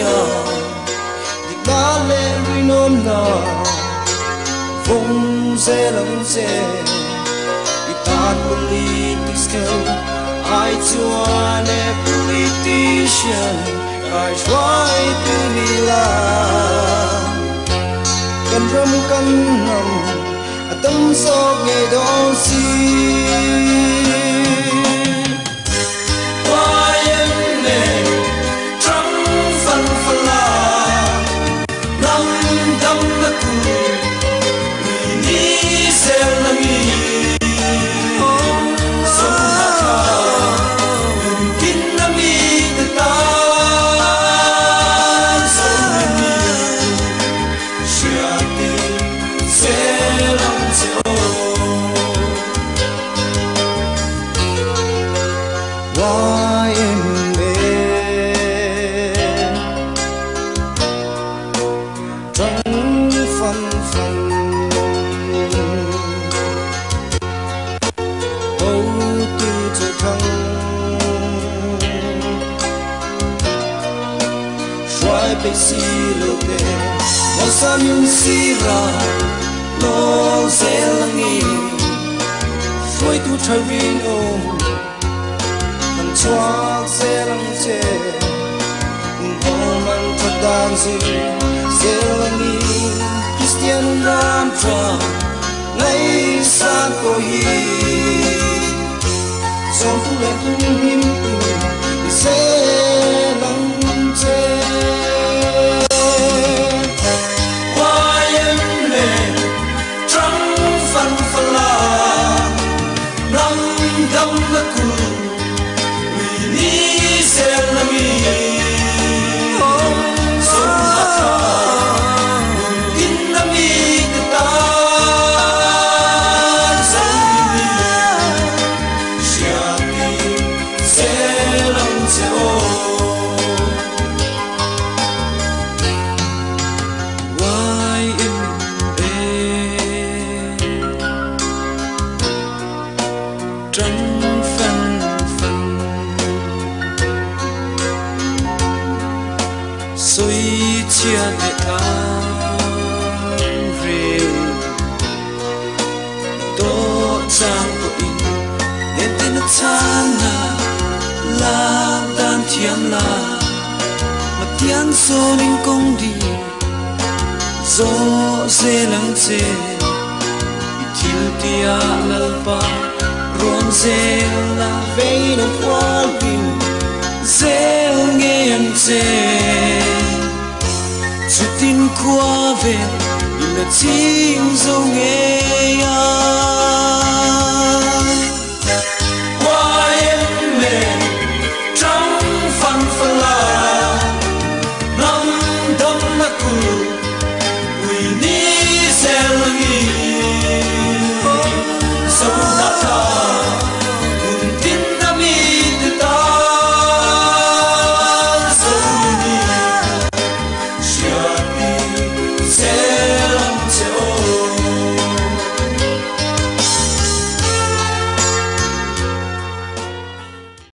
ya di ba le rinom na vong se lam se itan politics kel ai chuan a politician I try to nila kan ram kan nam atam sok nge don si si lo te mo sa yung sira lo se langi foi tu tharin o man chuak se lang che ho man thadang si se langi Christian ram tra ngai san ko hi so fu le tung him se lang che so ning kong di zo se lang che itil tia lalpa ron se la vein of walking se nge yang che chutin kwa ve in the ching zo nge